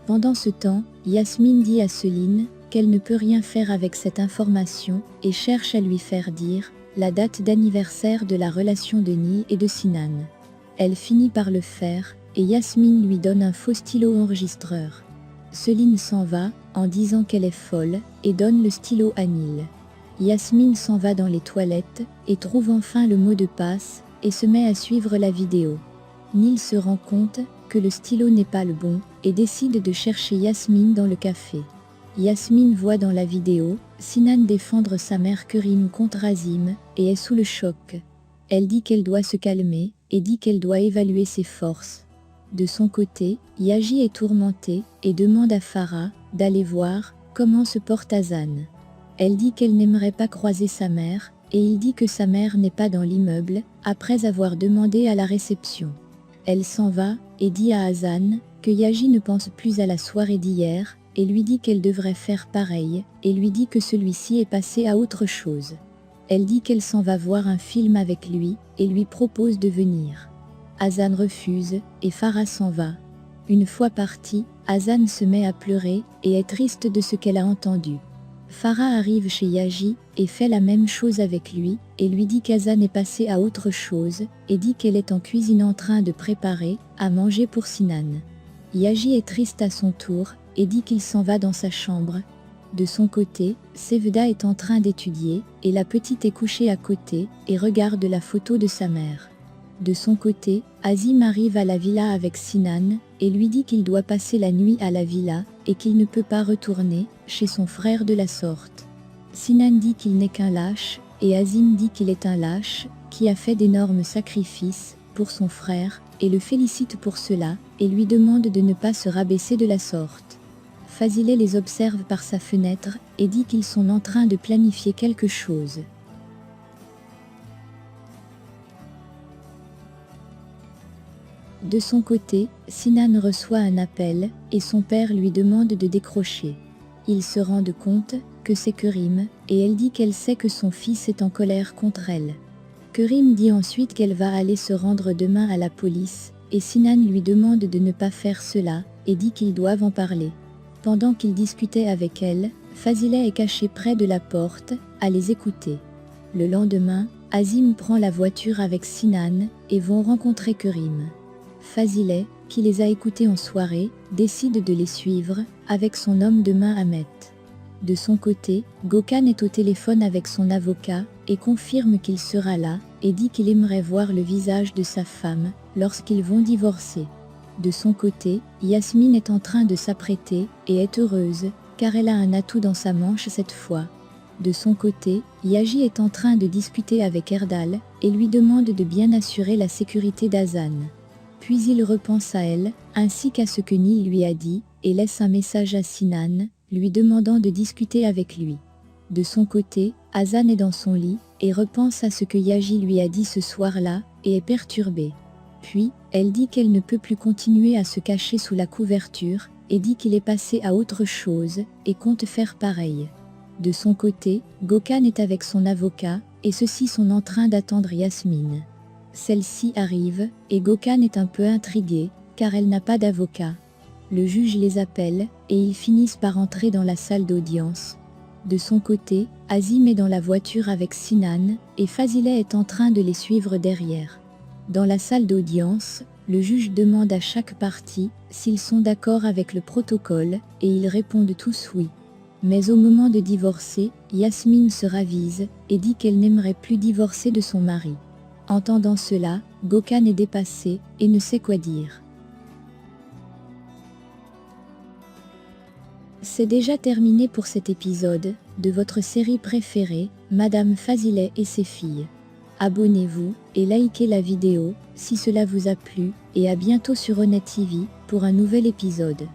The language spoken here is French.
Pendant ce temps, Yasmine dit à Céline qu'elle ne peut rien faire avec cette information et cherche à lui faire dire la date d'anniversaire de la relation de Nil et de Sinan. Elle finit par le faire et Yasmine lui donne un faux stylo enregistreur. Céline s'en va en disant qu'elle est folle et donne le stylo à Nil. Yasmine s'en va dans les toilettes et trouve enfin le mot de passe et se met à suivre la vidéo. Nil se rend compte que le stylo n'est pas le bon et décide de chercher Yasmine dans le café. Yasmine voit dans la vidéo Sinan défendre sa mère Kerim contre Azim et est sous le choc. Elle dit qu'elle doit se calmer et dit qu'elle doit évaluer ses forces. De son côté, Yaji est tourmentée et demande à Farah d'aller voir comment se porte Hazan. Elle dit qu'elle n'aimerait pas croiser sa mère et il dit que sa mère n'est pas dans l'immeuble après avoir demandé à la réception. Elle s'en va et dit à Hazan que Yaji ne pense plus à la soirée d'hier et lui dit qu'elle devrait faire pareil et lui dit que celui-ci est passé à autre chose. Elle dit qu'elle s'en va voir un film avec lui et lui propose de venir. Hazan refuse et Farah s'en va. Une fois partie, Hazan se met à pleurer et est triste de ce qu'elle a entendu. Farah arrive chez Yaji et fait la même chose avec lui et lui dit qu'Hazan est passé à autre chose et dit qu'elle est en cuisine en train de préparer à manger pour Sinan. Yaji est triste à son tour et dit qu'il s'en va dans sa chambre. De son côté, Sevda est en train d'étudier et la petite est couchée à côté et regarde la photo de sa mère. De son côté, Azim arrive à la villa avec Sinan et lui dit qu'il doit passer la nuit à la villa et qu'il ne peut pas retourner chez son frère de la sorte. Sinan dit qu'il n'est qu'un lâche et Azim dit qu'il est un lâche qui a fait d'énormes sacrifices pour son frère et le félicite pour cela et lui demande de ne pas se rabaisser de la sorte. Fazileh les observe par sa fenêtre et dit qu'ils sont en train de planifier quelque chose. De son côté, Sinan reçoit un appel et son père lui demande de décrocher. Ils se rendent compte que c'est Kerim et elle dit qu'elle sait que son fils est en colère contre elle. Kerim dit ensuite qu'elle va aller se rendre demain à la police et Sinan lui demande de ne pas faire cela et dit qu'ils doivent en parler. Pendant qu'il discutait avec elle, Fazileh est caché près de la porte à les écouter. Le lendemain, Azim prend la voiture avec Sinan et vont rencontrer Kerim. Fazileh, qui les a écoutés en soirée, décide de les suivre avec son homme de main Ahmet. De son côté, Gökhan est au téléphone avec son avocat et confirme qu'il sera là et dit qu'il aimerait voir le visage de sa femme lorsqu'ils vont divorcer. De son côté, Yasmine est en train de s'apprêter et est heureuse car elle a un atout dans sa manche cette fois. De son côté, Yaji est en train de discuter avec Erdal et lui demande de bien assurer la sécurité d'Hazan. Puis il repense à elle, ainsi qu'à ce que Nil lui a dit, et laisse un message à Sinan, lui demandant de discuter avec lui. De son côté, Hazan est dans son lit, et repense à ce que Yaji lui a dit ce soir-là, et est perturbée. Puis, elle dit qu'elle ne peut plus continuer à se cacher sous la couverture, et dit qu'il est passé à autre chose, et compte faire pareil. De son côté, Gökhan est avec son avocat, et ceux-ci sont en train d'attendre Yasmine. Celle-ci arrive, et Gökhan est un peu intrigué, car elle n'a pas d'avocat. Le juge les appelle, et ils finissent par entrer dans la salle d'audience. De son côté, Azim est dans la voiture avec Sinan, et Fazileh est en train de les suivre derrière. Dans la salle d'audience, le juge demande à chaque partie s'ils sont d'accord avec le protocole, et ils répondent tous oui. Mais au moment de divorcer, Yasmine se ravise, et dit qu'elle n'aimerait plus divorcer de son mari. Entendant cela, Gökhan est dépassé et ne sait quoi dire. C'est déjà terminé pour cet épisode de votre série préférée, Madame Fazileh et ses filles. Abonnez-vous et likez la vidéo si cela vous a plu et à bientôt sur Honnête TV pour un nouvel épisode.